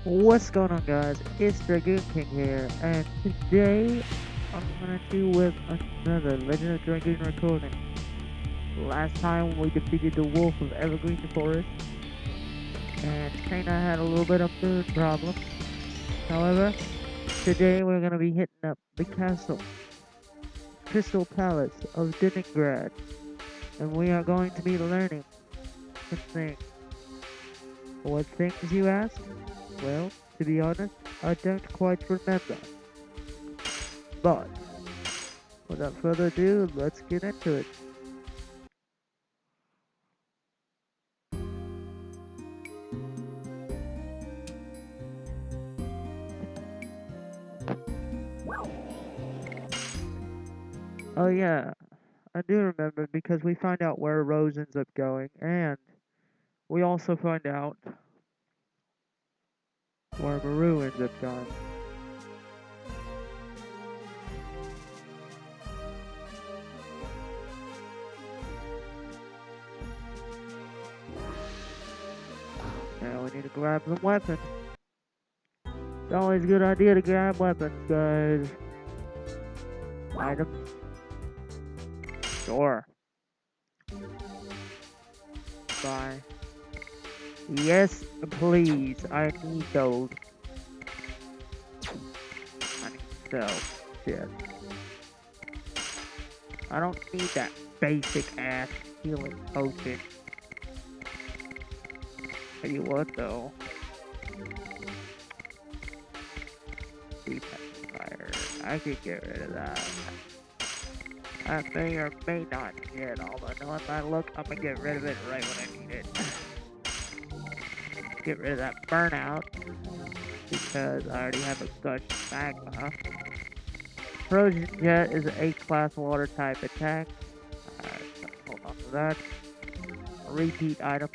What's going on, guys? It's Dragoon King here, and today I'm gonna do with another Legend of Dragoon recording. Last time we defeated the Wolf of Evergreen Forest, and kinda had a little bit of mood problem. However, today we're gonna be hitting up the castle, Crystal Palace of Diningrad, and we are going to be learning some things. What things, you ask? Well, to be honest, I don't quite remember, but without further ado, let's get into it. Oh yeah, I do remember because we find out where Rose ends up going, and we also find out where Meru ends up going. Now we need to grab some weapons. It's always a good idea to grab weapons, guys. Items? Sure. Bye. Yes, please. I need those. I need self. Shit. I don't need that basic ass healing potion. Tell you what though. Defensive fire. I could get rid of that. I may or may not need it, although knowing my look, I'm gonna get rid of it right when I need it. Get rid of that burnout, because I already have a gush magma. Frozen Jet is an A-class water type attack. Alright, so hold on to that. Repeat item.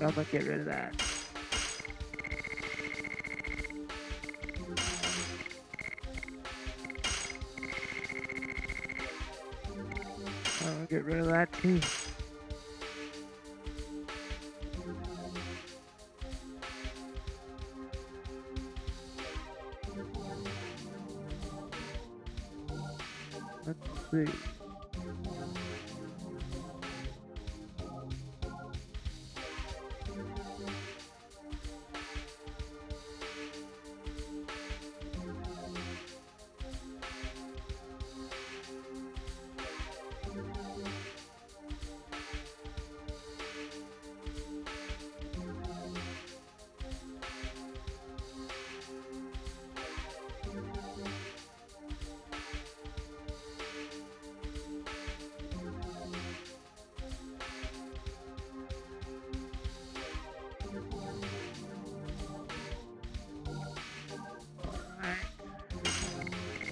I'm gonna get rid of that. I'm gonna get rid of that too. Let's see.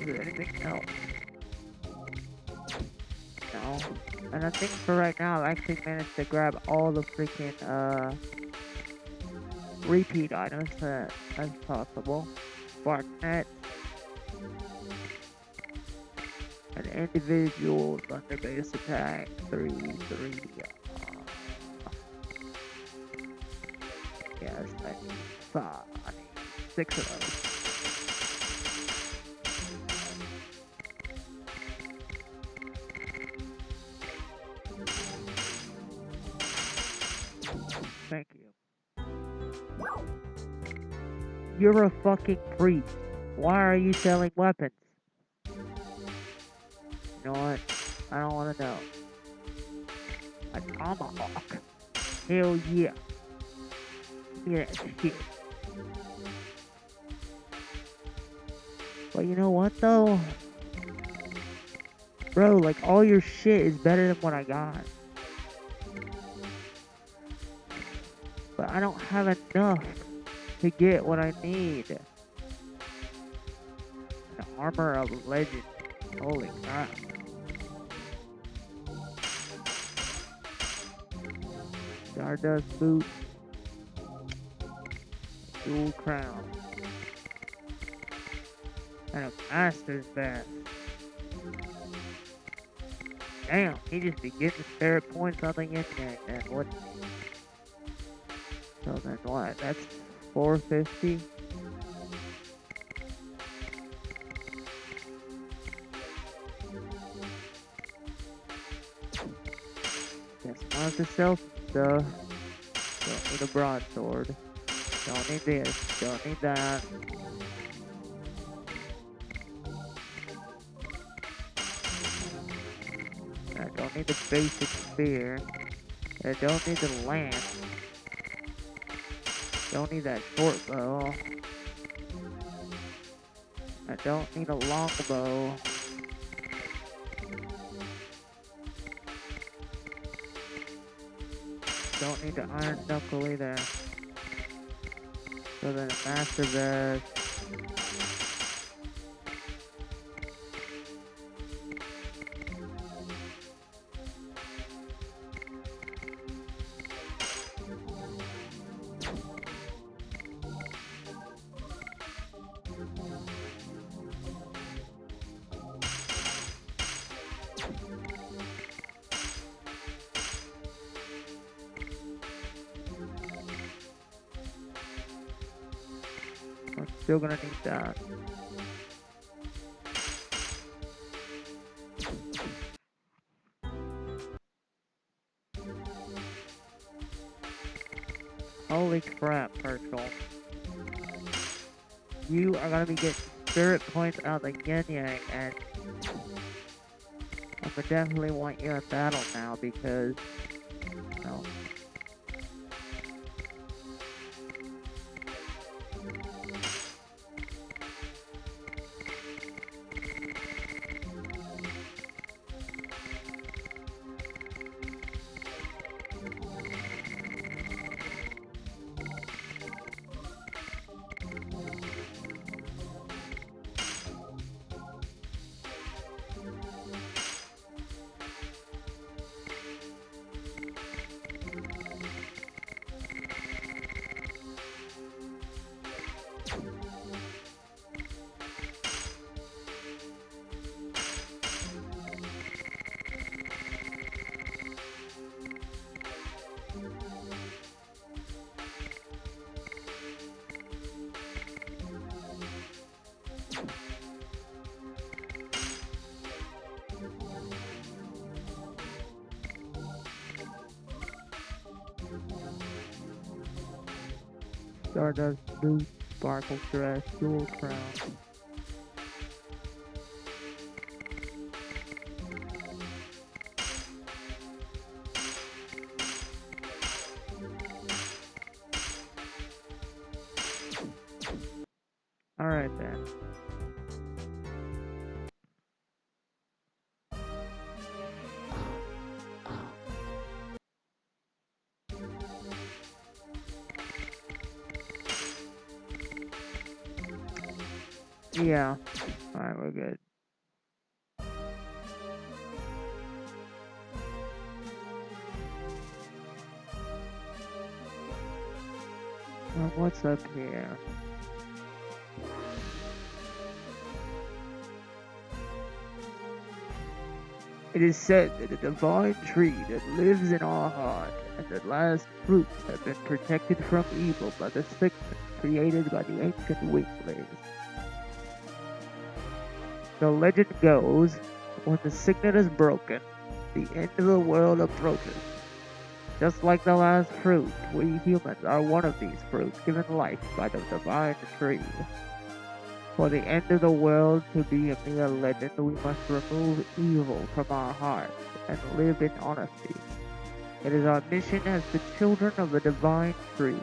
Is there anything else? No. And I think for right now, I've actually managed to grab all the freaking, repeat items that as possible. Sparknet, an individual thunder base attack, 3. Yes, I need 5. I need 6 of those. Thank you. You're a fucking priest. Why are you selling weapons? You know what? I don't want to know. A tomahawk. Hell yeah. Yeah, shit. But you know what though? Bro, like all your shit is better than what I got. But I don't have enough to get what I need. An armor of legend. Holy crap. Stardust boot. Dual crown. And a master's best. Damn, he just be getting spare points on the internet, man. What? So then what? That's 450. Guess I'll have to sell some stuff. Don't need a broadsword. Don't need this. Don't need that. I don't need the basic spear. I don't need the lance. Don't need that short bow. I don't need a long bow. Don't need the iron knuckle either. So then a master vest. I'm still gonna need that. Holy crap, Herschel. You are gonna be getting spirit points out of the yin yang, and I would definitely want you in battle now because, you know, Stardust Boot, Sparkle Dress, Jewel Crown. Alright then. Yeah. Alright, we're good. What's up here? It is said that a divine tree that lives in our heart and the last fruits have been protected from evil by the sickness created by the ancient WIGLEYs. The legend goes, when the signet is broken, the end of the world approaches. Just like the last fruit, we humans are one of these fruits given life by the divine tree. For the end of the world to be a mere legend, we must remove evil from our hearts and live in honesty. It is our mission as the children of the divine tree.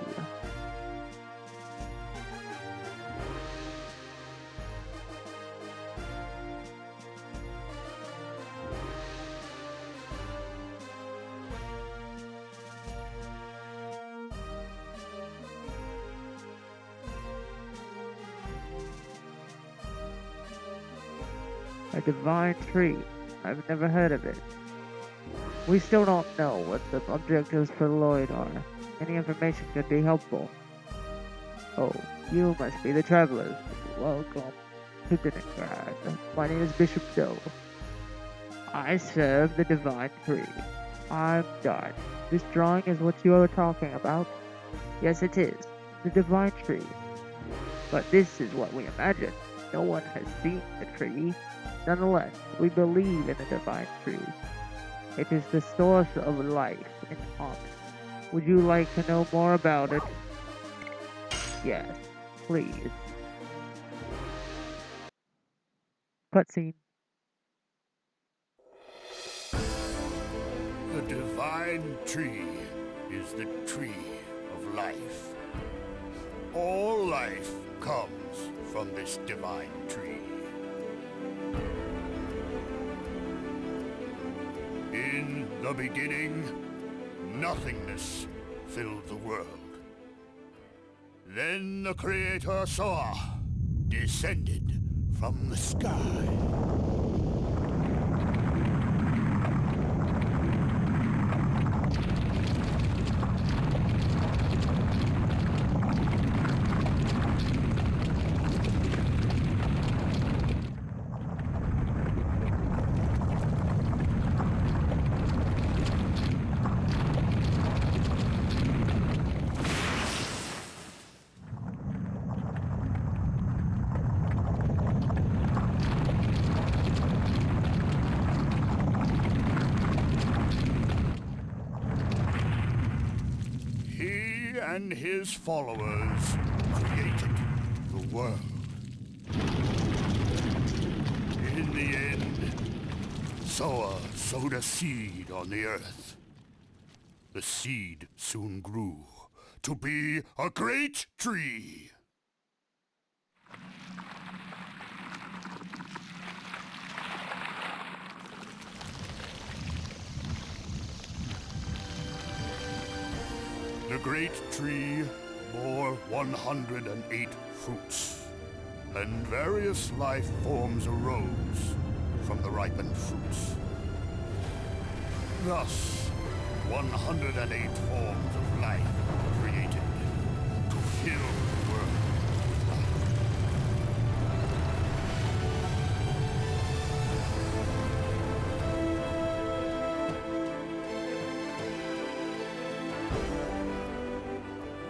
A divine tree. I've never heard of it. We still don't know what the objectives for Lloyd are. Any information could be helpful. Oh, you must be the travelers. Welcome to Leningrad. My name is Bishop Doe. I serve the divine tree. I'm done. This drawing is what you are talking about. Yes, it is. The divine tree. But this is what we imagine. No one has seen the tree. Nonetheless, we believe in the divine tree. It is the source of life in Thomas. Would you like to know more about it? Yes, please. Cutscene. The divine tree is the tree of life. All life comes from this divine tree. In the beginning, nothingness filled the world. Then the Creator Soa descended from the sky. He and his followers created the world. In the end, Soa sowed a seed on the earth. The seed soon grew to be a great tree. The great tree bore 108 fruits, and various life forms arose from the ripened fruits. Thus, 108 forms of life were created to fill the world with life.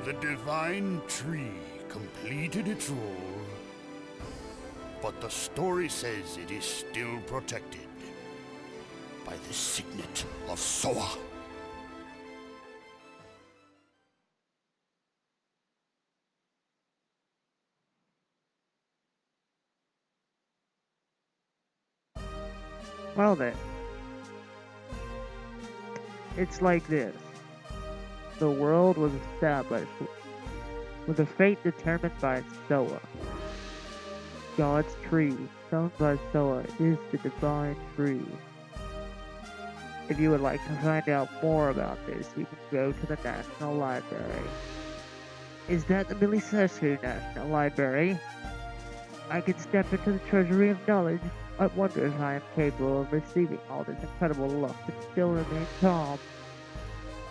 The divine tree completed its role, but the story says it is still protected by the signet of Soa. Well then, it's like this. The world was established with a fate determined by Soa. God's tree, sown by Soa, is the divine tree. If you would like to find out more about this, you can go to the National Library. Is that the Milicesu National Library? I can step into the treasury of knowledge. I wonder if I am capable of receiving all this incredible luck and still remain calm.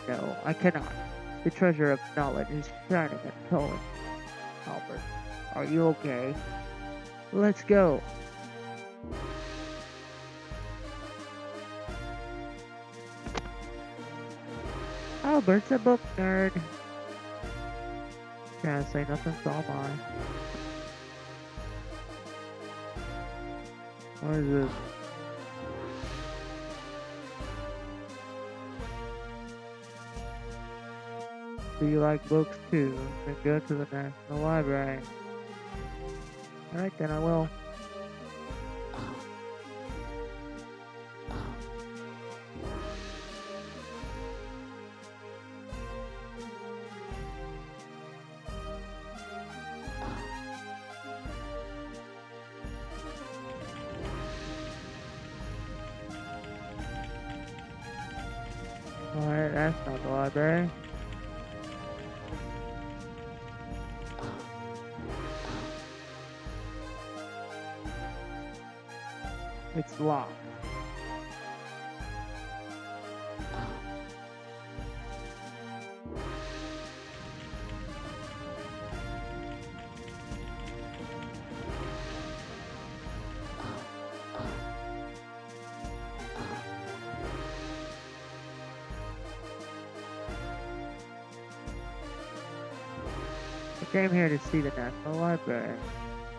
No, I cannot. The treasure of knowledge is shining and glowing. Albert, are you okay? Let's go. Albert's a book nerd. Can't say nothing, so am I. What is this? Do you like books too? Then go to the National Library. Alright, then I will. Alright, that's not the library. It's locked. came here to see the National Library.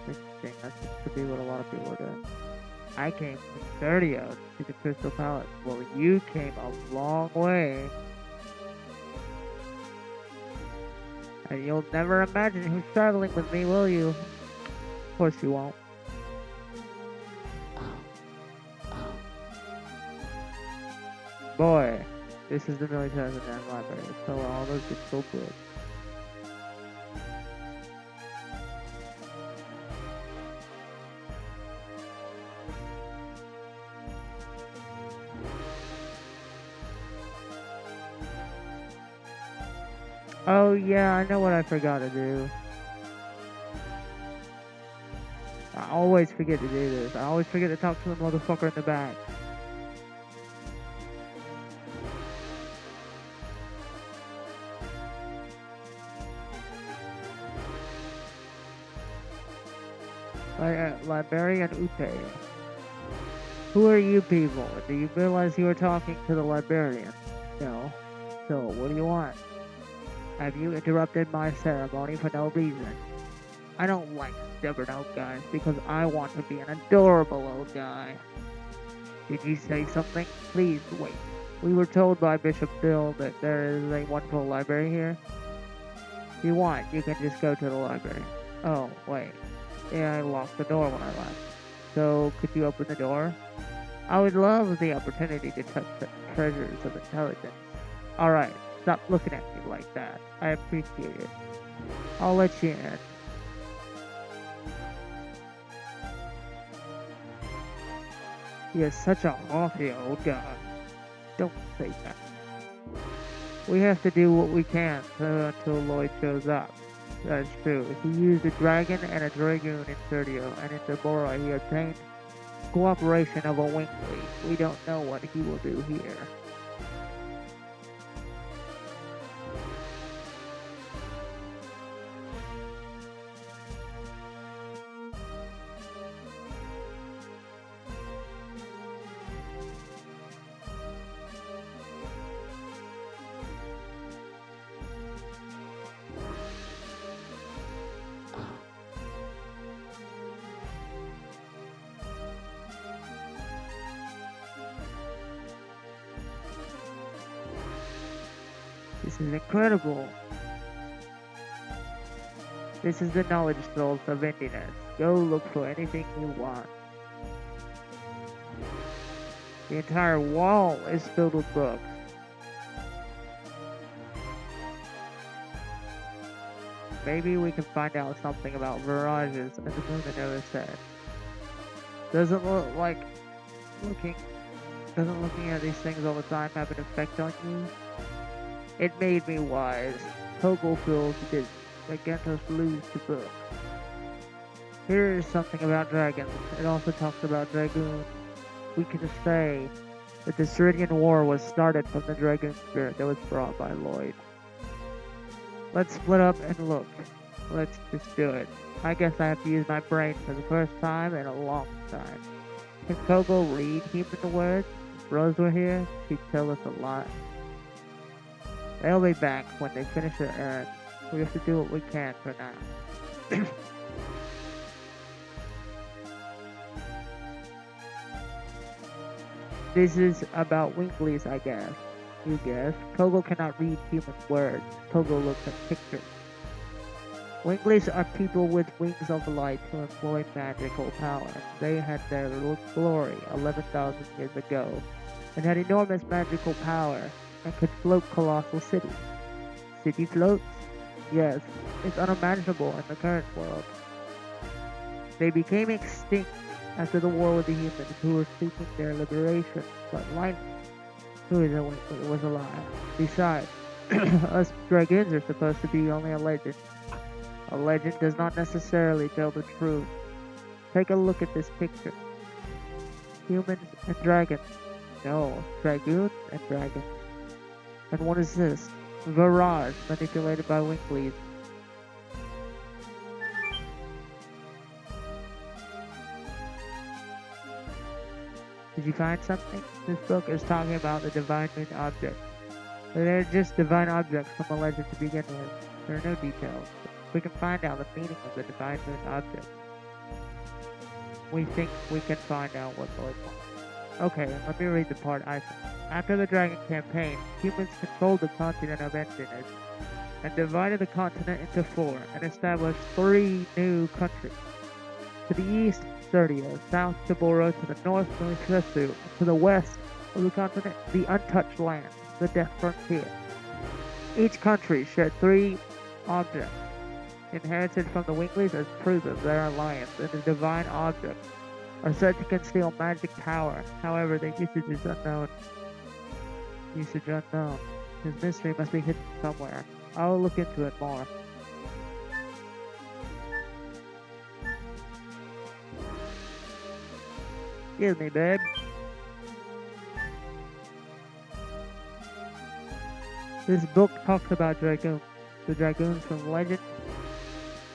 Interesting, that seems to be what a lot of people are doing. I came from Serdio to see the Crystal Palace. Well, you came a long way. And you'll never imagine who's traveling with me, will you? Of course you won't. Boy, this is the military library. So all those digital books. Oh yeah, I know what I forgot to do. I always forget to do this. I always forget to talk to the motherfucker in the back. Librarian Ute. Who are you people? Do you realize you are talking to the librarian? No. So, what do you want? Have you interrupted my ceremony for no reason? I don't like stubborn old guys because I want to be an adorable old guy. Did you say something? Please wait. We were told by Bishop Bill that there is a wonderful library here. If you want, you can just go to the library. Oh, wait. Yeah, I locked the door when I left. So, could you open the door? I would love the opportunity to touch the treasures of intelligence. Alright, stop looking at me like that. I appreciate it. I'll let you in. You're such a haughty old guy. Don't say that. We have to do what we can until Lloyd shows up. That's true. He used a dragon and a dragoon in Serdio, and in Deborah he obtained cooperation of a WIGLEY. We don't know what he will do here. This is incredible. This is the knowledge source of emptiness. Go look for anything you want. The entire wall is filled with books. Maybe we can find out something about mirages and the moon that never set. Doesn't looking at these things all the time have an effect on you? It made me wise. Togo feels did Gentos lose to book. Here is something about dragons. It also talks about dragoon. We can say that the Ceridian War was started from the dragoon spirit that was brought by Lloyd. Let's split up and look. Let's just do it. I guess I have to use my brain for the first time in a long time. Can Kogo read human words? If Rose were here, she'd tell us a lot. They'll be back when they finish their errands. We have to do what we can for now. This is about WIGLEYs, I guess. You guess. Kogo cannot read human words. Kogo looks at pictures. WIGLEYs are people with wings of light who employ magical power. They had their glory 11,000 years ago, and had enormous magical power, and could float colossal cities. City floats? Yes, it's unimaginable in the current world. They became extinct after the war with the humans who were seeking their liberation, but Linus, who is a WIGLEY, was alive. Besides, us dragoons are supposed to be only a legend. A legend does not necessarily tell the truth. Take a look at this picture. Humans and dragons. No, dragoons and dragons. And what is this? Virage, manipulated by WIGLEYs. Did you find something? This book is talking about the divine moon objects. They're just divine objects from a legend to begin with. There are no details. we can find out the meaning of the divine moon object. We think we can find out what Lloyd wants. Okay, let me read the part I think. After the Dragon campaign, humans controlled the continent of Endinus and divided the continent into four and established three new countries. To the east, Serdia, south, Tabora, to the north, Milicesu, to the west of the continent, the untouched land, the Death Frontier. Each country shared three objects, inherited from the Wigleys as proof of their alliance, and the divine objects are said to conceal magic power. However, their usage is unknown. Usage unknown. His mystery must be hidden somewhere. I will look into it more. Excuse me, babe. This book talks about dragoons. The dragoons from legend.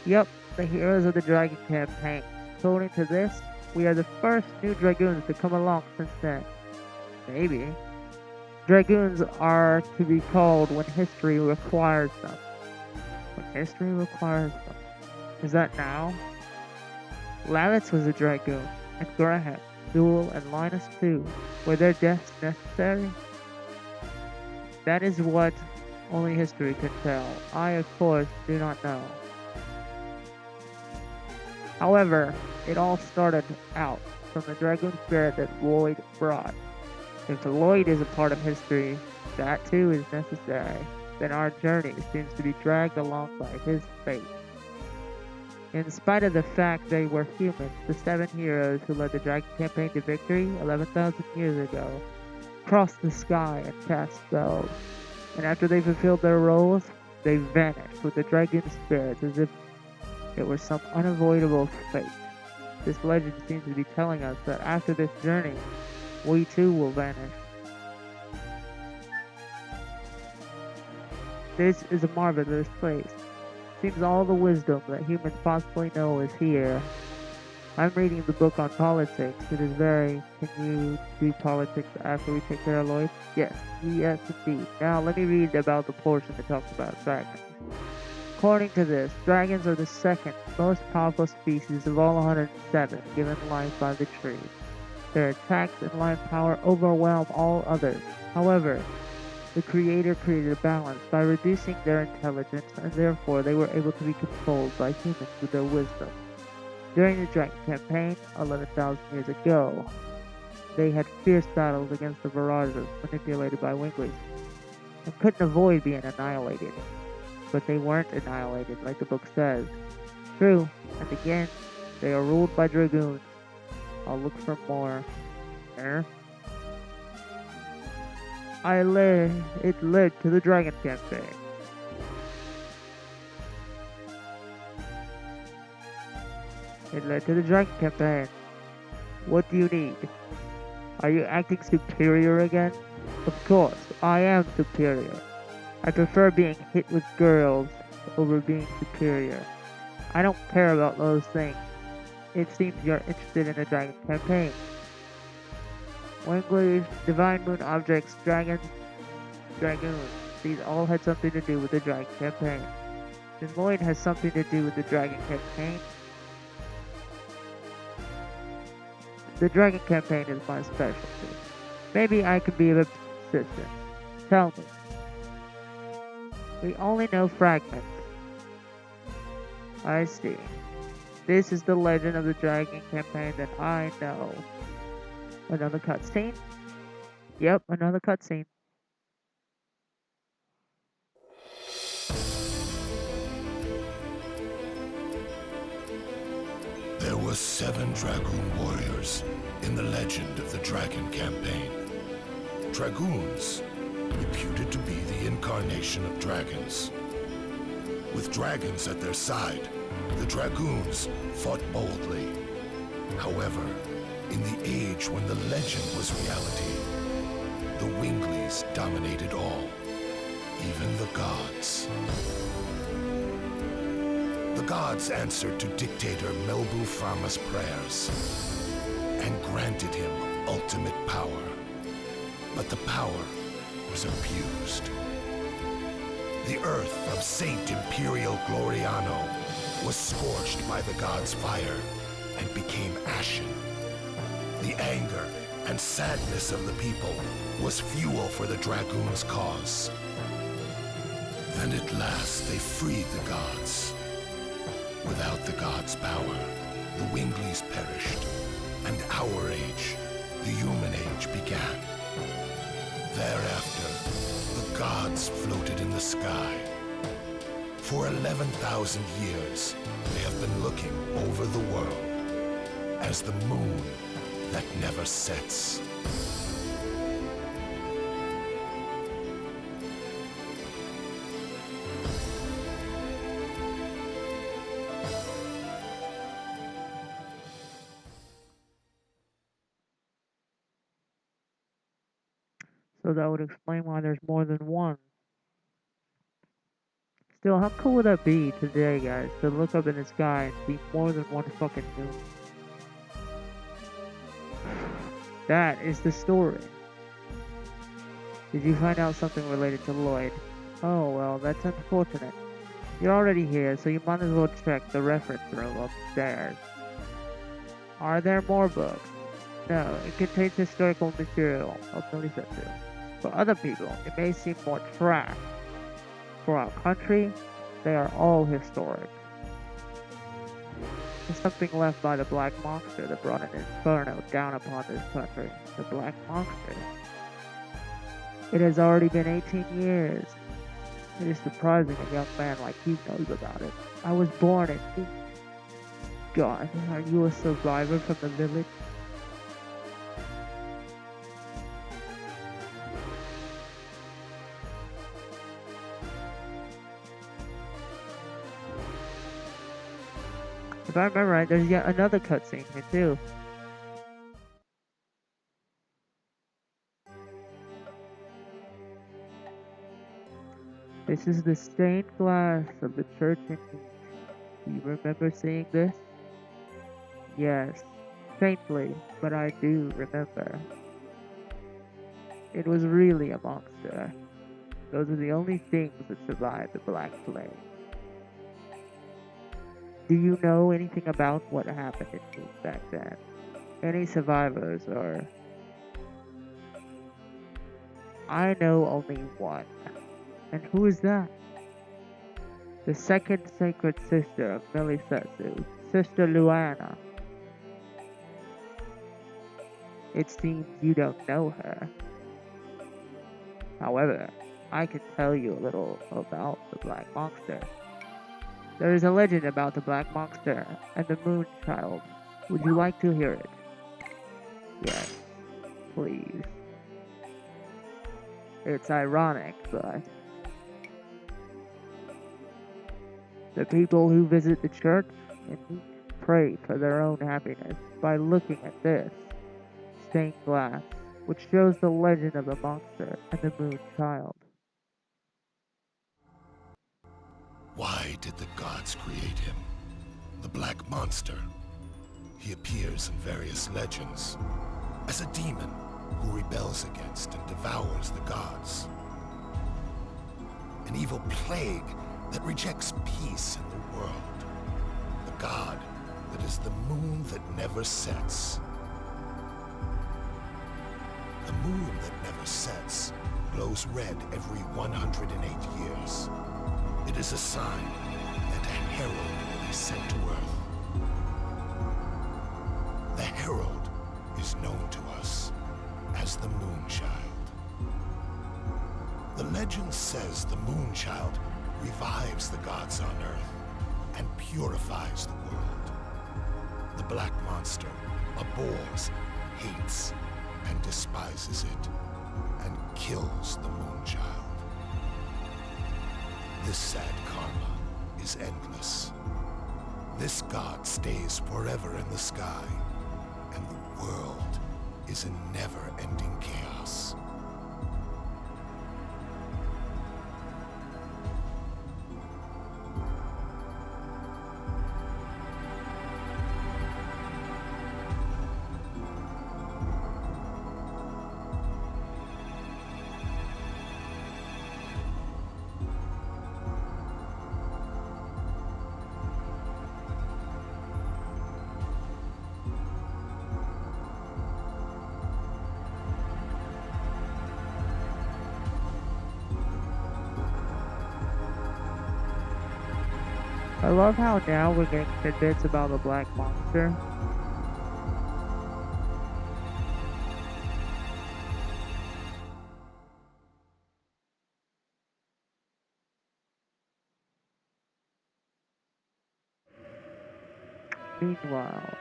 Yep, the heroes of the Dragon campaign. According to this, we are the first new dragoons to come along since then. Maybe. Dragoons are to be called when history requires them. When history requires them. Is that now? Lavitz was a dragoon, and Graham, Duel, and Linus too. Were their deaths necessary? That is what only history can tell. I, of course, do not know. However, it all started out from the dragoon spirit that Lloyd brought. If Lloyd is a part of history, that too is necessary. Then our journey seems to be dragged along by his fate. In spite of the fact they were humans, the 7 heroes who led the Dragon campaign to victory 11,000 years ago crossed the sky and cast spells. And after they fulfilled their roles, they vanished with the dragon spirits as if it were some unavoidable fate. This legend seems to be telling us that after this journey, we too will vanish. This is a marvelous place. Seems all the wisdom that humans possibly know is here. I'm reading the book on politics. It is very... Can you do politics after we take care of Lloyd? Yes. Yes, indeed. Now let me read about the portion that talks about dragons. According to this, dragons are the second most powerful species of all 107 given life by the tree. Their attacks and life power overwhelm all others. However, the Creator created a balance by reducing their intelligence, and therefore they were able to be controlled by humans with their wisdom. During the Dragon campaign, 11,000 years ago, they had fierce battles against the Virages, manipulated by Wigleys, and couldn't avoid being annihilated. But they weren't annihilated, like the book says. True, and again, they are ruled by dragoons. I'll look for more. It led to the Dragon campaign. It led to the Dragon campaign. What do you need? Are you acting superior again? Of course, I am superior. I prefer being hit with girls over being superior. I don't care about those things. It seems you're interested in the Dragon campaign. Wigleys, Divine Moon Objects, Dragons, Dragoons. These all had something to do with the Dragon campaign. Then Lloyd has something to do with the Dragon campaign. The Dragon campaign is my specialty. Maybe I can be of assistance. Tell me. We only know fragments. I see. This is the legend of the Dragon campaign that I know. Another cutscene? Yep, another cutscene. There were 7 Dragoon warriors in the legend of the Dragon campaign. Dragoons, reputed to be the incarnation of dragons. With dragons at their side, the Dragoons fought boldly. However, in the age when the legend was reality, the Wigleys dominated all, even the gods. The gods answered to dictator Melbu Frama's prayers and granted him ultimate power. But the power was abused. The earth of Saint Imperial Gloriano was scorched by the god's fire and became ashen. The anger and sadness of the people was fuel for the Dragoon's cause. And at last they freed the gods. Without the gods' power, the Wigleys perished, and our age, the human age, began. Thereafter, the gods floated in the sky. For 11,000 years, they have been looking over the world as the moon that never sets. So that would explain why there's more than one. Still, how cool would that be today, guys, to look up in the sky and see more than one fucking moon? That is the story. Did you find out something related to Lloyd? Oh, well, that's unfortunate. You're already here, so you might as well check the reference room upstairs. Are there more books? No, it contains historical material of Milisetsu. For other people, it may seem more trash. For our country, they are all historic. There's something left by the Black Monster that brought an inferno down upon this country. The Black Monster. It has already been 18 years. It is surprising a young man like you knows about it. I was born in... God, are you a survivor from the village? If I remember right, there's yet another cutscene here too. This is the stained glass of the church in Nice. Do you remember seeing this? Yes, faintly, but I do remember. It was really a monster. Those are the only things that survived the Black Plague. Do you know anything about what happened in Nice back then? Any survivors or... I know only one. And who is that? The second sacred sister of Milisetsu, Sister Luana. It seems you don't know her. However, I can tell you a little about the Black Monster. There is a legend about the Black Monster and the Moon Child. Would you like to hear it? Yes, please. It's ironic, but... the people who visit the church and pray for their own happiness by looking at this stained glass, which shows the legend of the monster and the Moon Child. Why did the gods create him? The Black Monster. He appears in various legends as a demon who rebels against and devours the gods. An evil plague that rejects peace in the world. The god that is the moon that never sets. The moon that never sets glows red every 108 years. It is a sign that a herald will be sent to Earth. The herald is known to us as the Moonchild. The legend says the Moonchild revives the gods on Earth and purifies the world. The Black Monster abhors, hates, and despises it, and kills the Moonchild. This sad karma is endless. This god stays forever in the sky, and the world is in never-ending chaos. I love how now we're getting tidbits about the black monster. Meanwhile,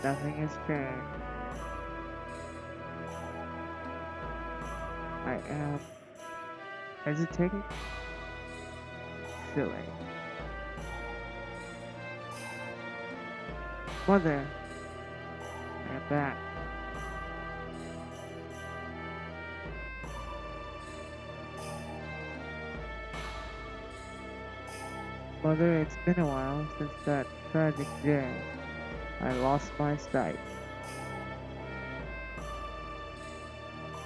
nothing has changed. I am hesitating, silly. Mother, I am back. Mother, it's been a while since that tragic day. I lost my sight.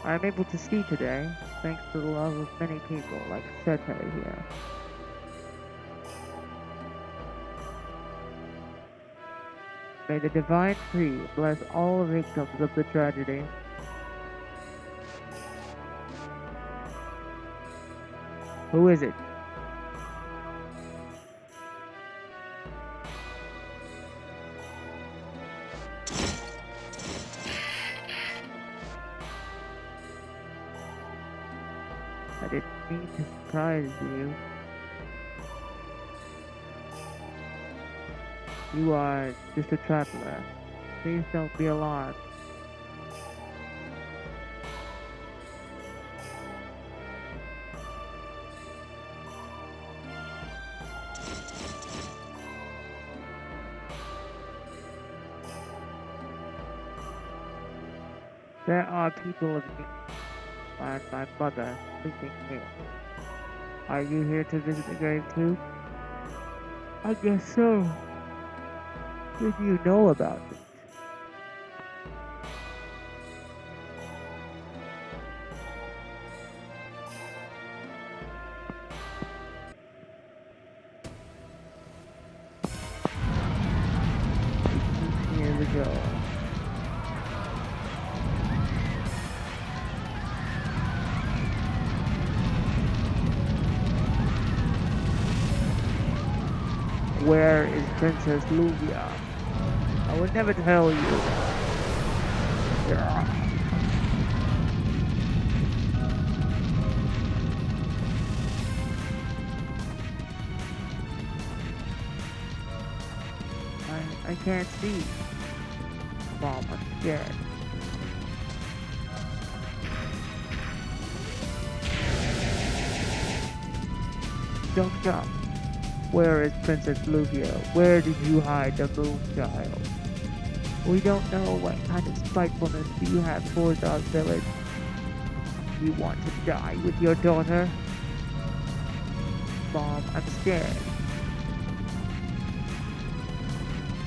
I am able to see today, thanks to the love of many people like Sete here. May the divine tree bless all victims of the tragedy. Who is it? I didn't mean to surprise you. You are just a traveler. Please don't be alarmed. There are people of me and my mother sleeping here. Are you here to visit the grave too? I guess so. Did you know about it? Years ago. Where is Princess Luvia? I would never tell you. Yeah. I can't see. Mom, I'm scared. Don't jump. Where is Princess Luvia? Where did you hide the moon child? We don't know what kind of spitefulness you have towards our village. You want to die with your daughter? Mom, I'm scared.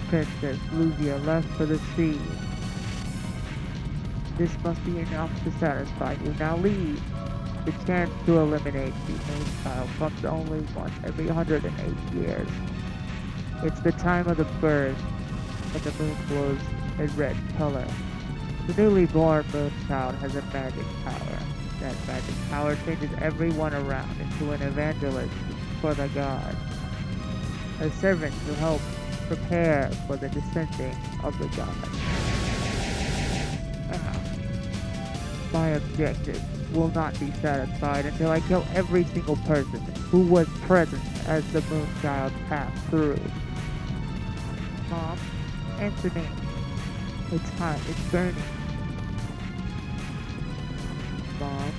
Princess Luvia left for the sea. This must be enough to satisfy you. Now leave. The chance to eliminate the moon child comes only once every 108 years. It's the time of the birth, when the moon glows a red color. The newly born moon child has a magic power. That magic power changes everyone around into an evangelist for the gods. A servant to help prepare for the descending of the gods. My objective will not be satisfied until I kill every single person who was present as the moon child passed through. Mom, answer me. It's hot, it's burning. Mom.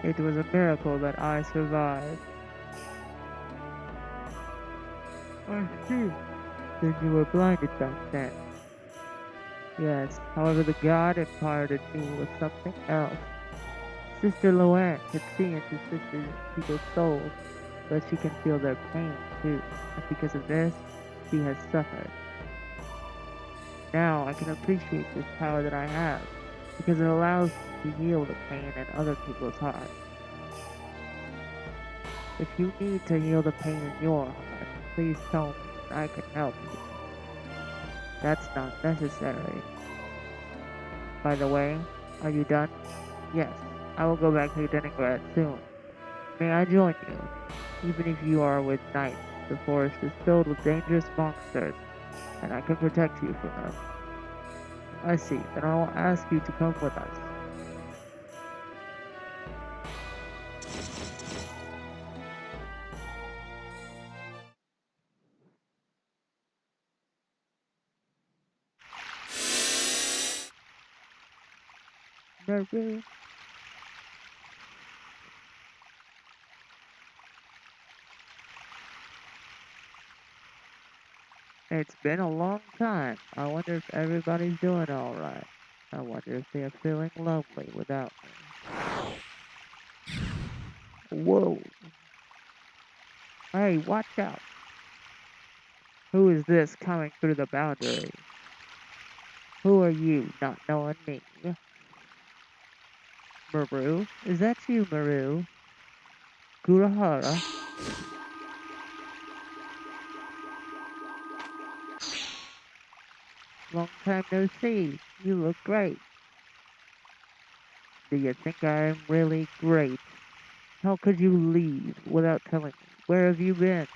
It was a miracle that I survived. I see. Then you were blinded back then. Yes, however the god imparted me with something else. Sister Loanne can see into people's souls, but she can feel their pain too, and because of this, she has suffered. Now I can appreciate this power that I have, because it allows me to heal the pain in other people's hearts. If you need to heal the pain in your heart, please tell me and I can help you. That's not necessary. By the way, are you done? Yes, I will go back to Leningrad soon. May I join you? Even if you are with knights, the forest is filled with dangerous monsters, and I can protect you from them. I see, then I will ask you to come with us. Meru. It's been a long time. I wonder if everybody's doing alright. I wonder if they are feeling lonely without me. Whoa. Hey, watch out. Who is this coming through the boundary? Who are you, not knowing me? Meru? Is that you, Meru? Gurahara? Long time no see. You look great. Do you think I am really great? How could you leave without telling me? Where have you been?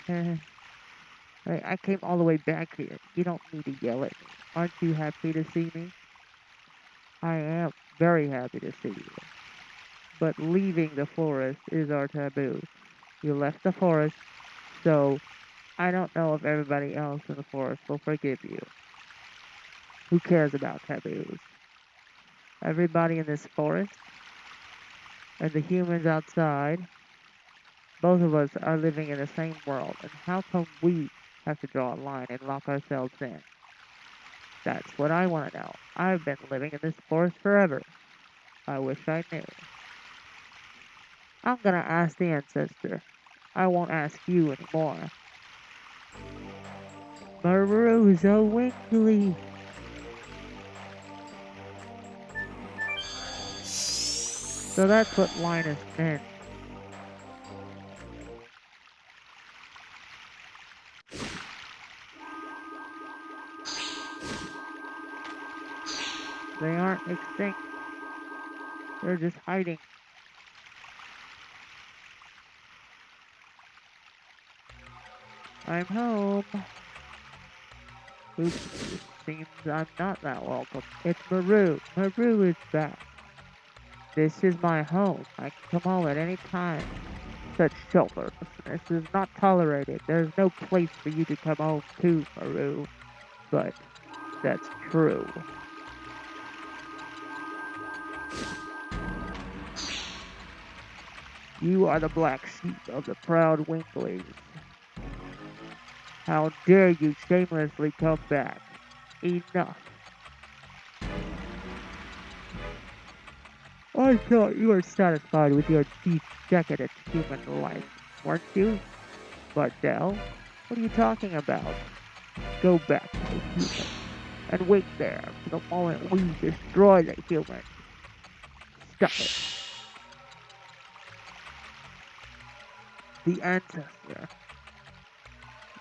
I came all the way back here. You don't need to yell at me. Aren't you happy to see me? I am very happy to see you. But leaving the forest is our taboo. You left the forest, so I don't know if everybody else in the forest will forgive you. Who cares about taboos? Everybody in this forest and the humans outside, both of us are living in the same world. And how come we have to draw a line and lock ourselves in? That's what I want to know. I've been living in this forest forever. I wish I knew. I'm gonna ask the ancestor. I won't ask you anymore. Maruza Winkley. So that's what Linus meant. They aren't extinct. They're just hiding. I'm home. Oops, it seems I'm not that welcome. It's Meru. Meru is back. This is my home. I can come home at any time. Such shelterlessness is not tolerated. There's no place for you to come home to, Meru. But that's true. You are the black sheep of the proud Winkleys. How dare you shamelessly come back? Enough. I thought you were satisfied with your decadent human life, weren't you? Bardell? What are you talking about? Go back to the humans and wait there for the moment we destroy the humans. Stop it. The ancestor.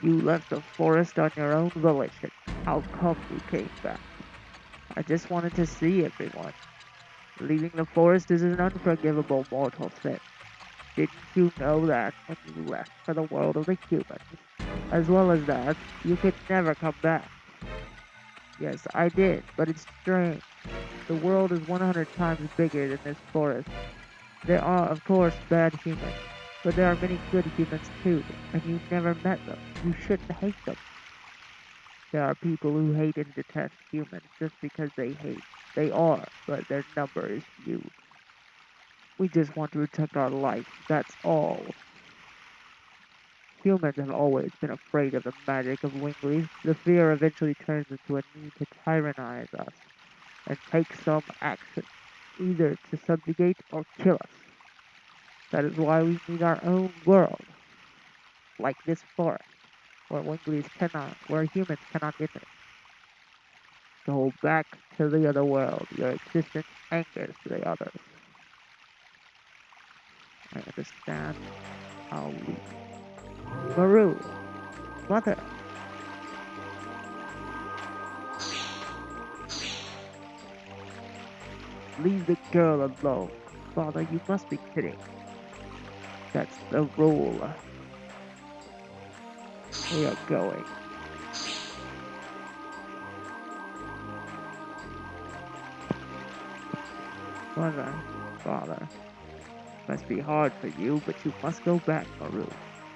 You left the forest on your own volition. How come you came back? I just wanted to see everyone. Leaving the forest is an unforgivable mortal sin. Didn't you know that when you left for the world of the humans? As well as that, you could never come back. Yes, I did, but it's strange. The world is 100 times bigger than this forest. There are, of course, bad humans, but there are many good humans too, and you never met them. You shouldn't hate them. There are people who hate and detest humans just because they hate. They are, but their number is few. We just want to protect our life, that's all. Humans have always been afraid of the magic of Wingley. The fear eventually turns into a need to tyrannize us and take some action, either to subjugate or kill us. That is why we need our own world, like this forest, where humans cannot enter. Go back to the other world. Your existence angers the others. I understand how weak. Meru, mother, Leave the girl alone. Father, you must be kidding. That's the rule. We are going. Mother, father, must be hard for you, but you must go back, Meru.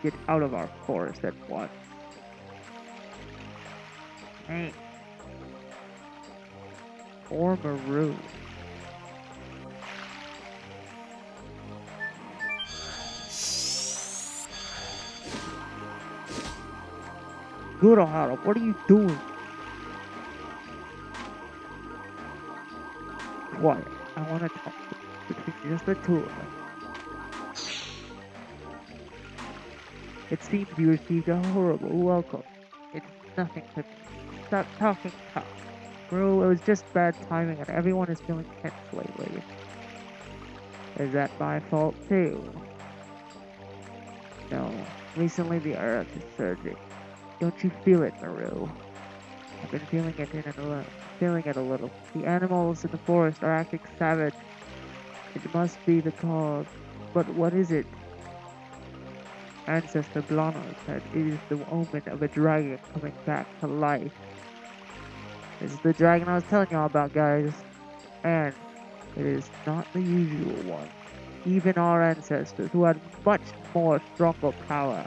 Get out of our forest at once. Hey. Or Meru. Gurohara, what are you doing? Quiet. I want to talk between just the two of us. It seems you received a horrible welcome. It's nothing to me. Stop talking tough. Bro, it was just bad timing and everyone is feeling tense lately. Is that my fault too? No. Recently the earth is surging. Don't you feel it, Meru? I've been feeling it a little. The animals in the forest are acting savage. It must be the cause. But what is it? Ancestor Blana said it is the omen of a dragon coming back to life. This is the dragon I was telling y'all about, guys. And it is not the usual one. Even our ancestors, who had much more stronger power,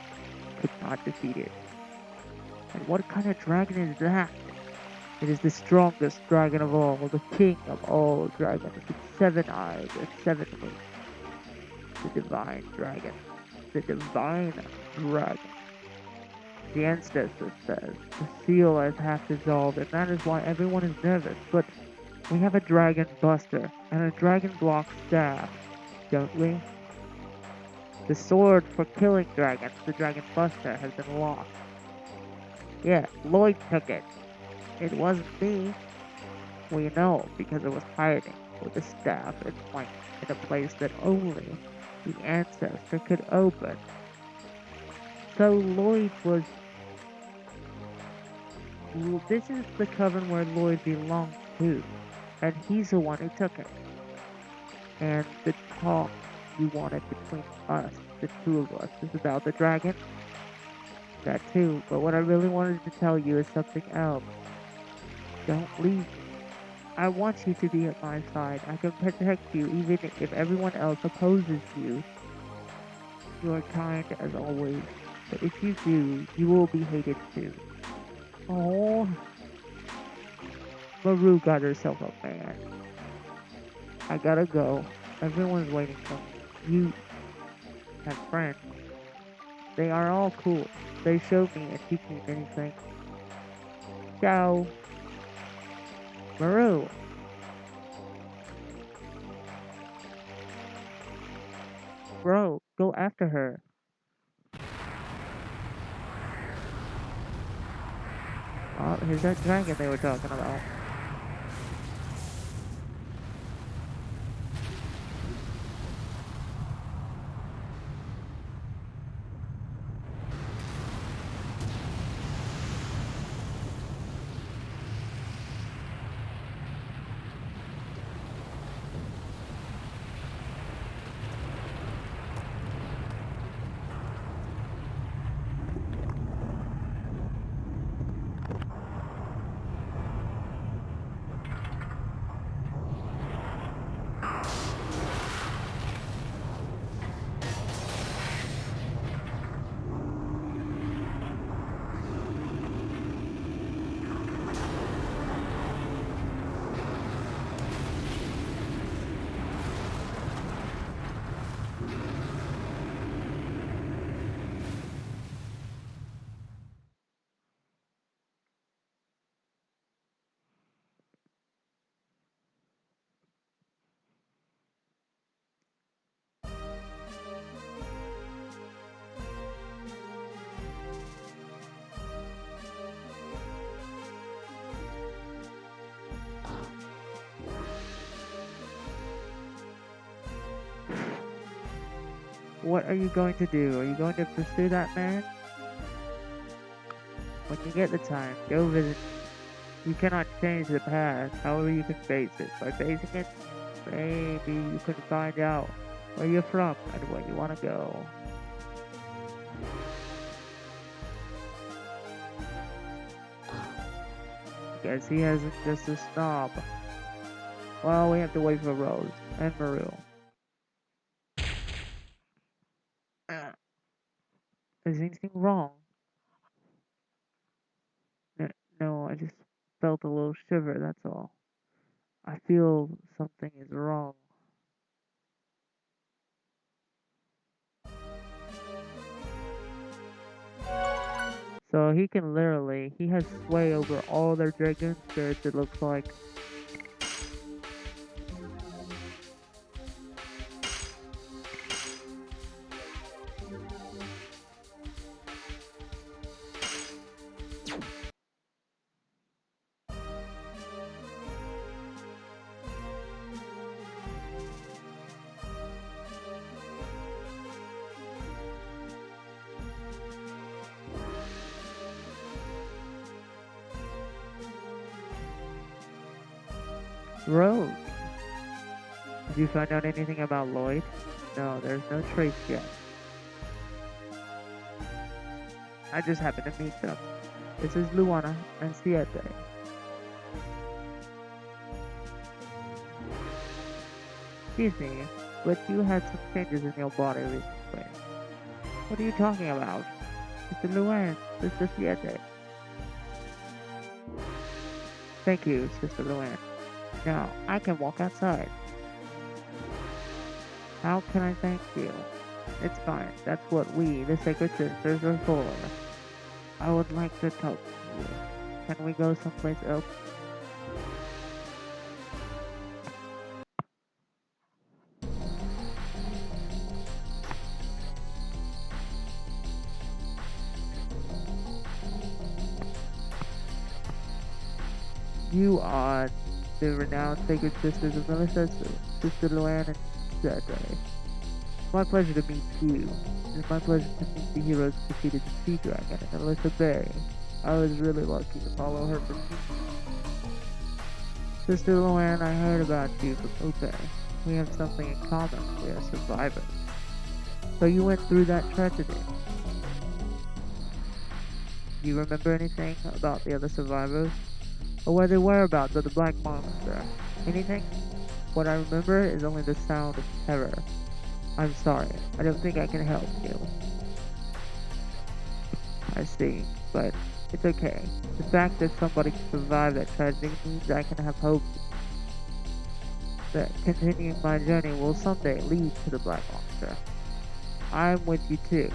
could not defeat it. And what kind of dragon is that? It is the strongest dragon of all, the king of all dragons, with 7 eyes and 7 wings. The divine dragon. The divine dragon. The ancestor says the seal is half dissolved, and that is why everyone is nervous. But we have a dragon buster and a dragon block staff, don't we? The sword for killing dragons, the dragon buster, has been lost. Yeah, Lloyd took it. It wasn't me. We know because it was hiding with a staff in a place that only the ancestor could open. So Lloyd was... This is the coven where Lloyd belonged to, and he's the one who took it. And the talk you wanted between us, the two of us, is about the dragon. That too, but what I really wanted to tell you is something else. Don't leave me. I want you to be at my side. I can protect you even if everyone else opposes you. You are kind as always, but if you do, you will be hated too. Oh, Meru got herself a man. I gotta go. Everyone's waiting for me. You have friends. They are all cool. They showed me and teach me many things. Ciao. Meru. Bro, go after her. Oh, here's that dragon they were talking about. What are you going to do? Are you going to pursue that man? When you get the time, go visit. You cannot change the past, however you can face it. By facing it, maybe you could find out where you're from and where you want to go. Guess he hasn't just a snob. Well, we have to wait for Rose and Meru. Uh, is anything wrong? No, no, I just felt a little shiver, that's all. I feel something is wrong. So he has sway over all their dragoon spirits, it looks like. Rose, did you find out anything about Lloyd? No, there's no trace yet. I just happened to meet them. This is Luana and Siete. Excuse me, but you had some changes in your body recently. What are you talking about? Mr. Luan, Sister Siete. Thank you, Sister Luan. Now, I can walk outside. How can I thank you? It's fine. That's what we, the Sacred Sisters, are for. I would like to talk to you. Can we go someplace else? You are the renowned Sacred Sisters of Melissa, Sister Luan and Saturday. It's my pleasure to meet you. It's my pleasure to meet the heroes who defeated the Sea Dragon and Alyssa Bay. I was really lucky to follow her for peace. Sister Luan, I heard about you from Upe. We have something in common. We are survivors. So you went through that tragedy. Do you remember anything about the other survivors? Or where they were about the black monster? Anything? What I remember is only the sound of terror. I'm sorry. I don't think I can help you. I see, but it's okay. The fact that somebody survived that tragedy means I can have hope that continuing my journey will someday lead to the black monster. I'm with you too.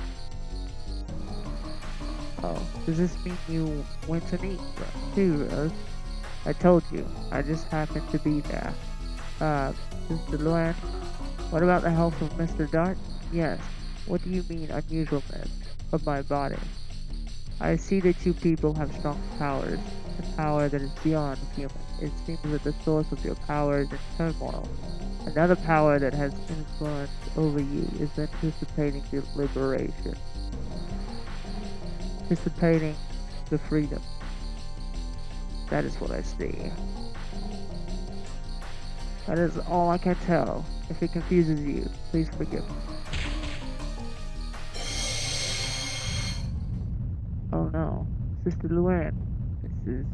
Oh, does this mean you went to meet too, Rose? I told you, I just happened to be there. Mr. Luan, what about the health of Mr. Dart? Yes. What do you mean, unusualness of my body? I see that you people have strong powers, a power that is beyond human. It seems that the source of your power is in turmoil. Another power that has influence over you is anticipating your liberation. Anticipating the freedom. That is what I see. That is all I can tell. If it confuses you, please forgive me. Oh no, Sister Luan, this is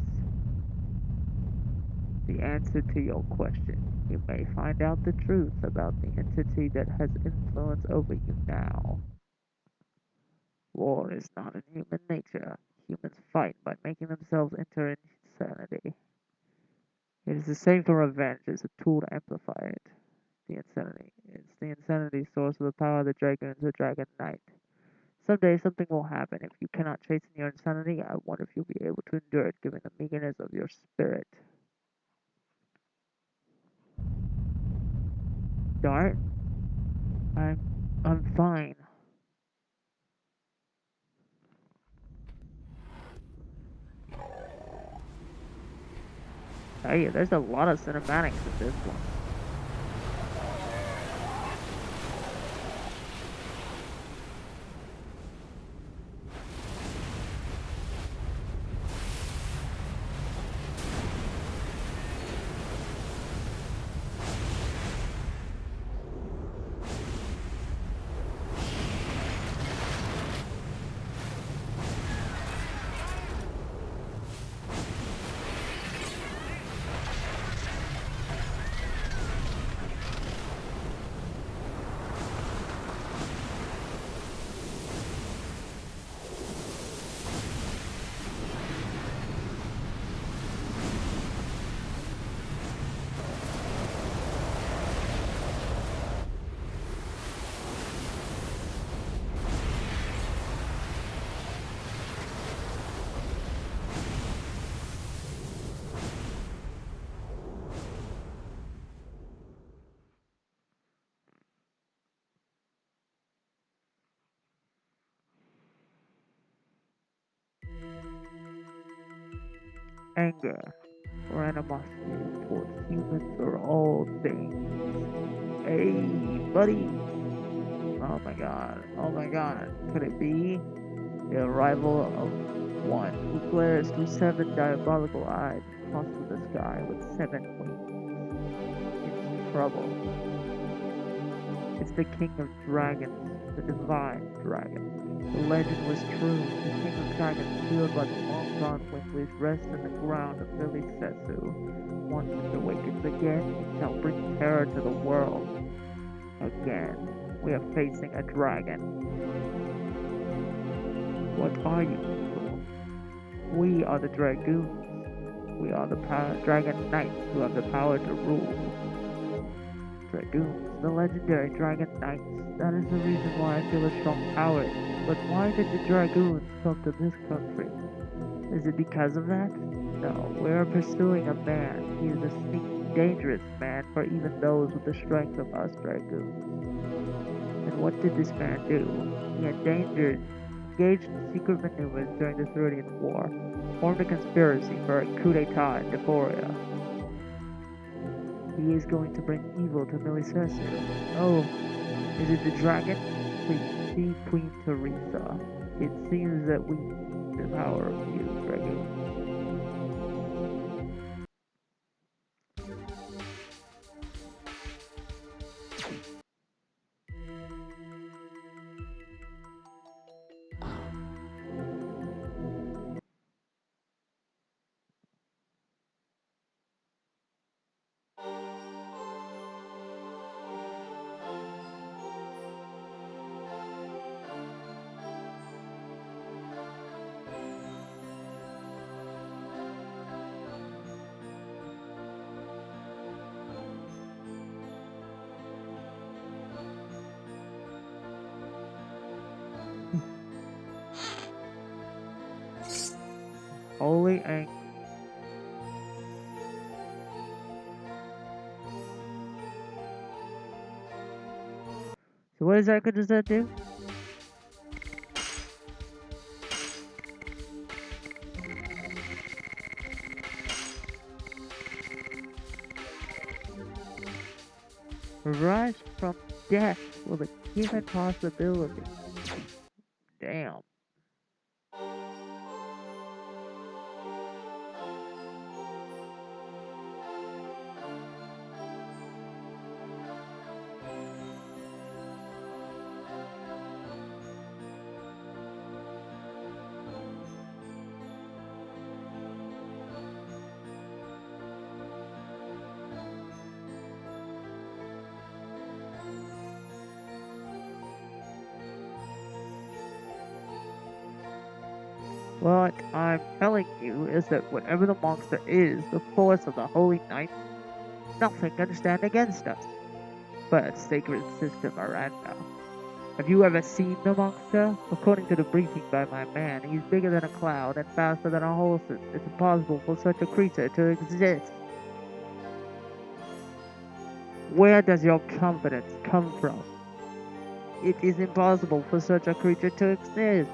the answer to your question. You may find out the truth about the entity that has influence over you now. War is not in human nature. Humans fight by making themselves enter insanity. It is the same for revenge as a tool to amplify it. The insanity. It's the insanity source of the power of the dragon and the dragon knight. Someday something will happen. If you cannot chasten your insanity, I wonder if you'll be able to endure it given the meagerness of your spirit. Dart? I'm I'm fine. Hey, there's a lot of cinematics in this one. anger or animosity towards humans or all things. Hey, buddy! Oh my god, oh my god. Could it be the arrival of one who glares through 7 diabolical eyes across the sky with 7 wings? It's trouble. It's the king of dragons, the divine dragon. The legend was true. The king of dragons, sealed by the long-gone wingless, rests in the ground of Lily Setsu. Once it awakens again, it shall bring terror to the world. Again, we are facing a dragon. What are you people? We are the Dragoons. We are the dragon knights who have the power to rule. Dragoons, the legendary dragon knights. That is the reason why I feel a strong power. But why did the Dragoons come to this country? Is it because of that? No, we are pursuing a man. He is a sneaky, dangerous man for even those with the strength of us Dragoons. And what did this man do? He engaged in secret maneuvers during the 30th War, formed a conspiracy for a coup d'etat in Deforia. He is going to bring evil to Milicesia. Oh, is it the dragon? Please see Queen Teresa. It seems that we need the power of you, Dragoon. Holy angry. So what exactly does that do? Rise from death with a given possibility. Damn. What I'm telling you is that whatever the monster is, the force of the Holy Knight, nothing can stand against us. But sacred sister Miranda, have you ever seen the monster? According to the briefing by my man, he's bigger than a cloud and faster than a horse. It's impossible for such a creature to exist. Where does your confidence come from? It is impossible for such a creature to exist.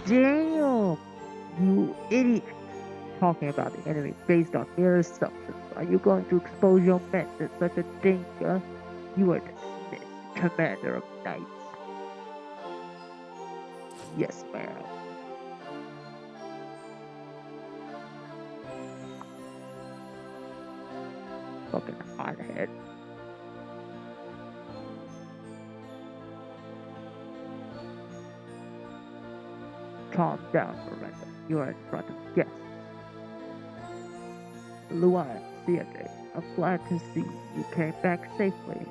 Damn! You idiot! Talking about the enemy based on mere assumptions. Are you going to expose your men to such a danger? You are dismissed, Commander of Knights. Yes, ma'am. Fucking hothead. Calm down, Miranda. You are in front of guests. Luan, Siete, I'm glad to see you came back safely.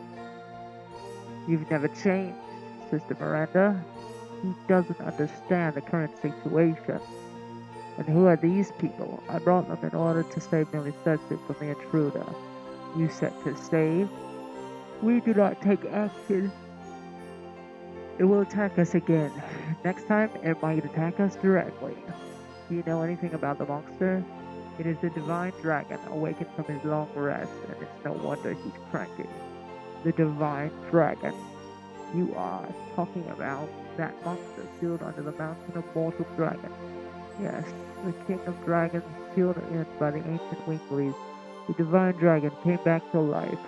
You've never changed, Sister Miranda. He doesn't understand the current situation. And who are these people? I brought them in order to save Milicesia from the intruder. You said to save? We do not take action. It will attack us again. Next time, it might attack us directly. Do you know anything about the monster? It is the divine dragon awakened from his long rest, and it's no wonder he's cranky. The divine dragon. You are talking about that monster sealed under the mountain of mortal dragon. Yes, the king of dragons sealed in by the ancient Wingleys. The divine dragon came back to life.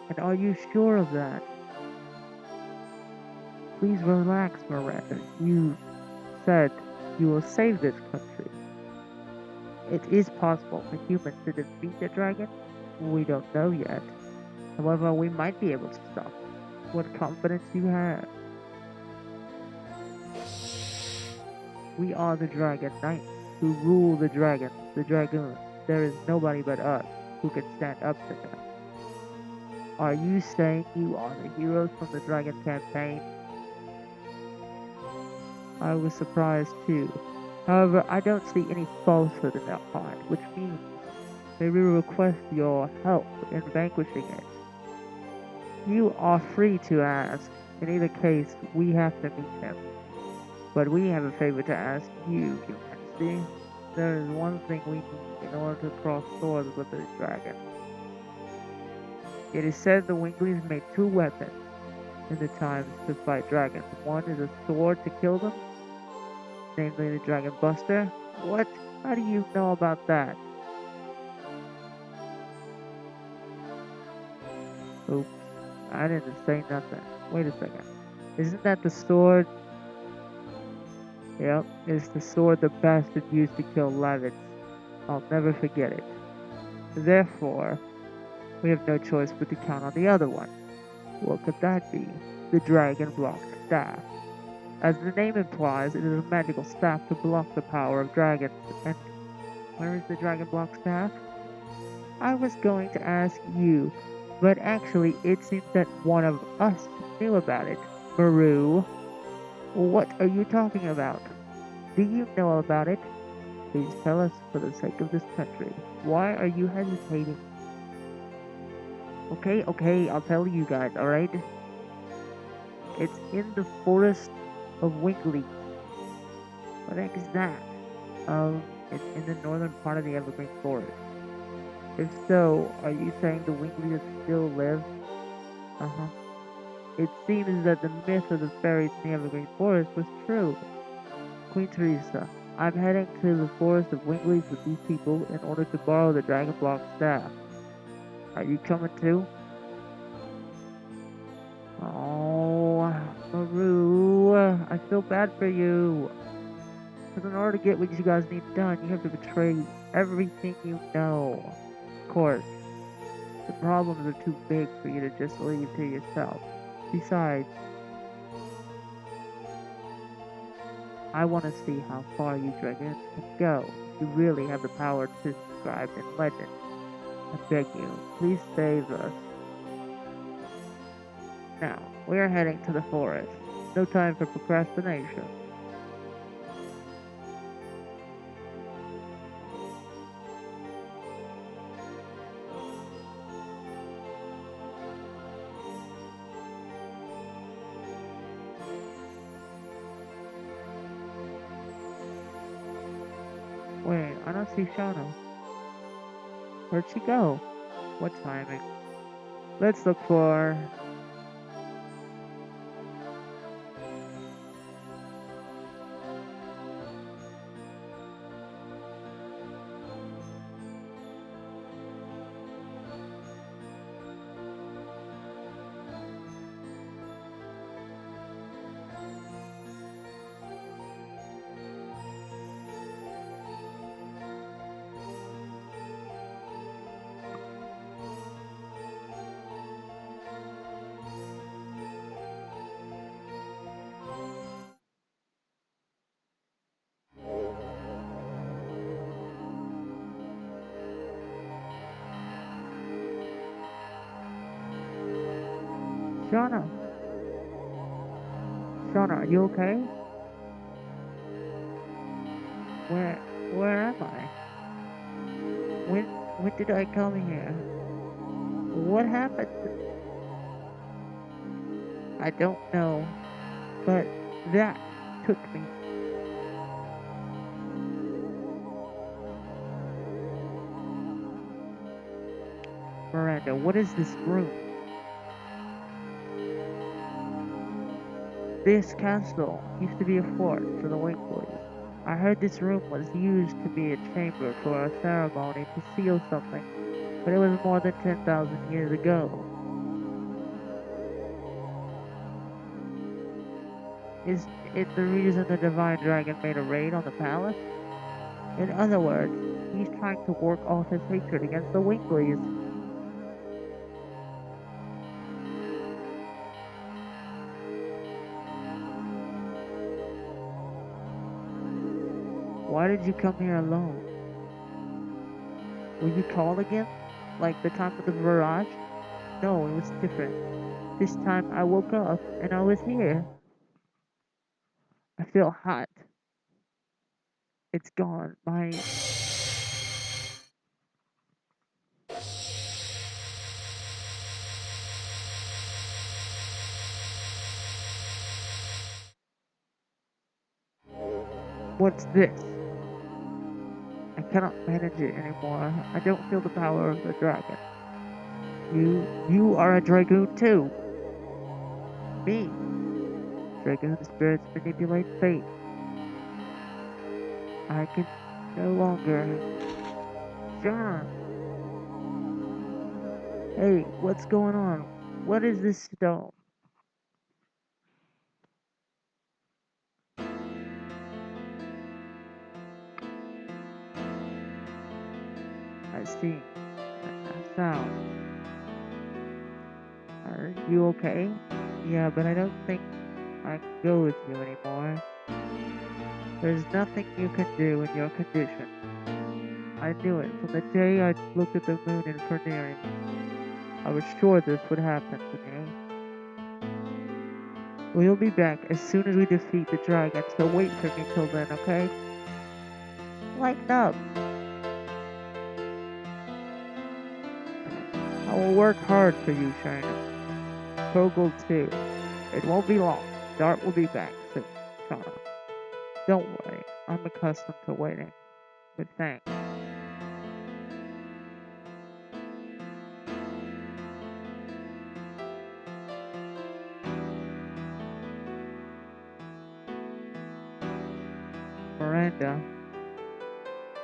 And are you sure of that? Please relax, Miranda. You said you will save this country. It is possible for humans to defeat the dragon. We don't know yet. However, we might be able to stop it. What confidence you have? We are the Dragon Knights who rule the dragons, the dragoons. There is nobody but us who can stand up to them. Are you saying you are the heroes from the dragon campaign? I was surprised too. However, I don't see any falsehood in that part, which means may we request your help in vanquishing it. You are free to ask. In either case, we have to meet him. But we have a favor to ask you, Your Majesty. There is one thing we need in order to cross swords with this dragon. It is said the Wingleys made two weapons in the times to fight dragons. One is a sword to kill them, namely the Dragon Buster. What? How do you know about that? Oops, I didn't say nothing. Wait a second. Isn't that the sword? Yep, it's the sword the bastard used to kill Lavitz. I'll never forget it. Therefore, we have no choice but to count on the other one. What could that be? The Dragon Block Staff. As the name implies, it is a magical staff to block the power of dragons. And where is the Dragon Block Staff? I was going to ask you, but actually it seems that one of us knew about it. Meru, what are you talking about? Do you know about it? Please tell us for the sake of this country. Why are you hesitating? Okay, I'll tell you guys, alright? It's in the forest of WIGLEY. What the heck is that? It's in the northern part of the Evergreen Forest. If so, are you saying the Wingleys still live? Uh-huh. It seems that the myth of the fairies in the Evergreen Forest was true. Queen Teresa, I'm heading to the forest of Wingleys with these people in order to borrow the Dragon Block staff. Are you coming too? Oh, Meru, I feel bad for you. Because in order to get what you guys need done, you have to betray everything you know. Of course, the problems are too big for you to just leave to yourself. Besides, I want to see how far you dragons can go. You really have the power to describe in legend. I beg you, please save us. Now, we are heading to the forest. No time for procrastination. Wait, I don't see Shauna. Where'd she go? What timing? Let's look for... Shauna! Shauna, are you okay? Where... where am I? When did I come here? What happened? I don't know, but that took me. Miranda, what is this room? This castle used to be a fort for the Wingleys. I heard this room was used to be a chamber for a ceremony to seal something, but it was more than 10,000 years ago. Is it the reason the Divine Dragon made a raid on the palace? In other words, he's trying to work off his hatred against the Wingleys. Why did you come here alone? Were you called again? Like the time of the barrage? No, it was different. This time I woke up and I was here. I feel hot. It's gone. What's this? I cannot manage it anymore. I don't feel the power of the dragon. You are a dragoon too. Me. Dragoon spirits manipulate fate. I can no longer. John. Hey, what's going on? What is this stone? I see. A sound. Are you okay? Yeah, but I don't think I can go with you anymore. There's nothing you can do in your condition. I knew it from the day I looked at the moon in Fernium. I was sure this would happen to me. We'll be back as soon as we defeat the dragon, so wait for me till then, okay? Lighten up! I will work hard for you, Shana. Kogel too. It won't be long. Dart will be back soon, Shana. Don't worry, I'm accustomed to waiting. But thanks. Miranda,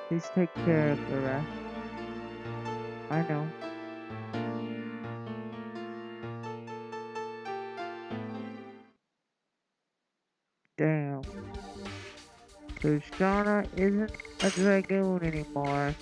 please take care of the rest. I know. Damn. So Shauna isn't a dragoon anymore.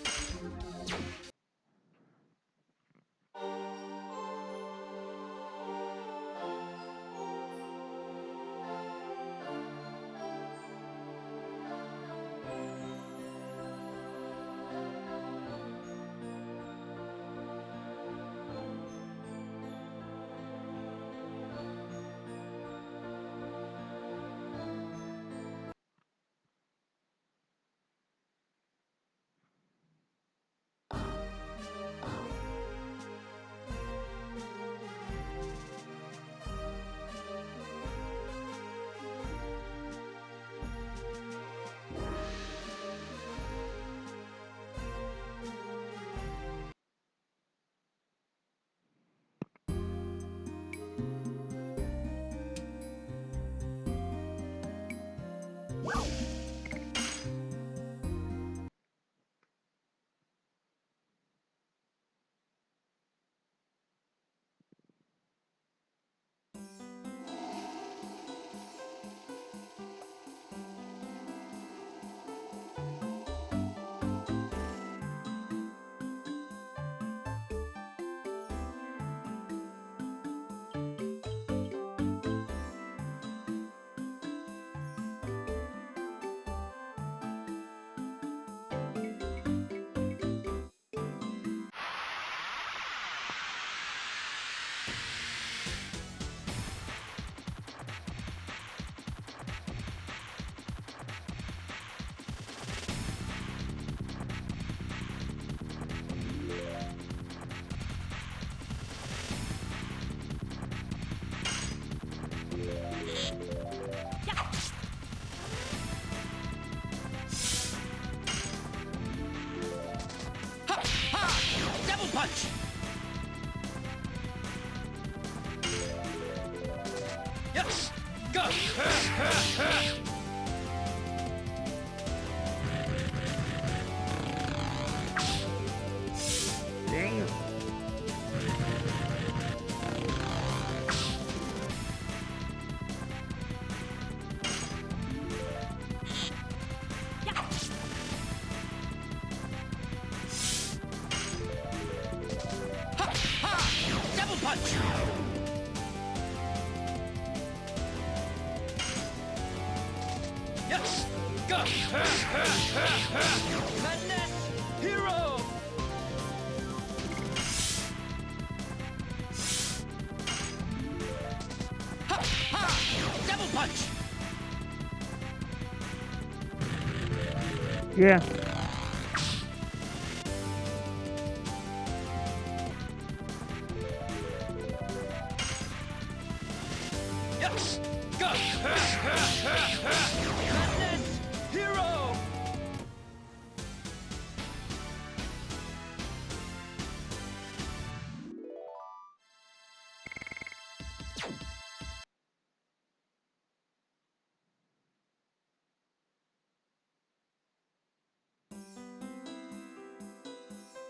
punch! Yes! Go! Madness! Hero! Ha! Ha! Double punch! Yeah. Yes! Go! Madness! Hero!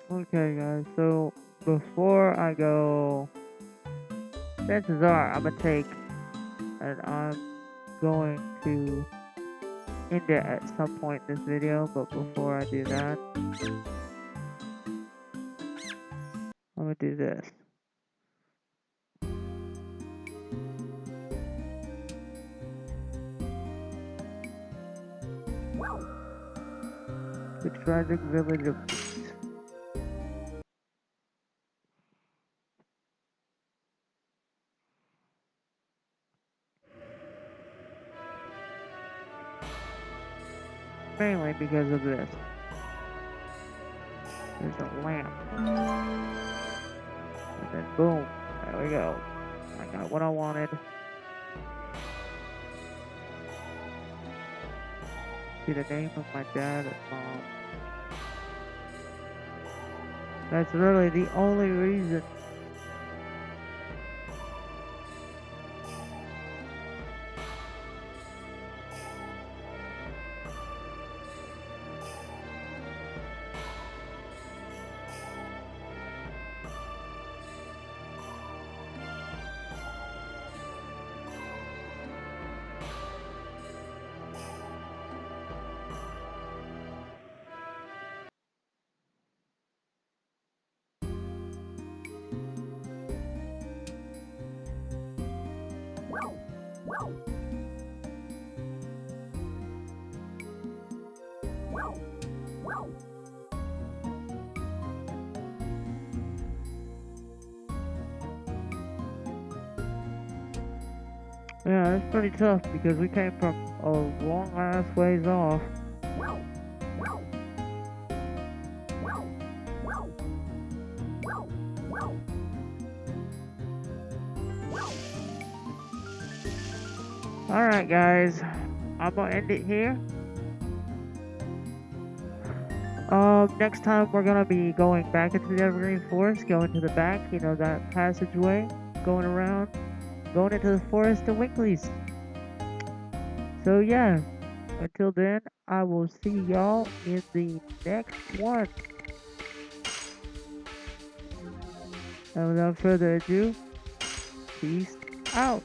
Okay, guys. So before I go, chances are I'm gonna take, and I'm going to end it at some point in this video. But before I do that, I'm gonna do this. The tragic village of mainly because of this. There's a lamp. And then boom. There we go. I got what I wanted. See the name of my dad and mom. That's really the only reason. Yeah, it's pretty tough because we came from a long ass ways off. Alright guys, I'm gonna end it here. Next time we're gonna be going back into the Evergreen Forest, going to the back, you know, that passageway, going around, going into the forest of Wiggly's. So yeah, until then, I will see y'all in the next one. And without further ado, peace out.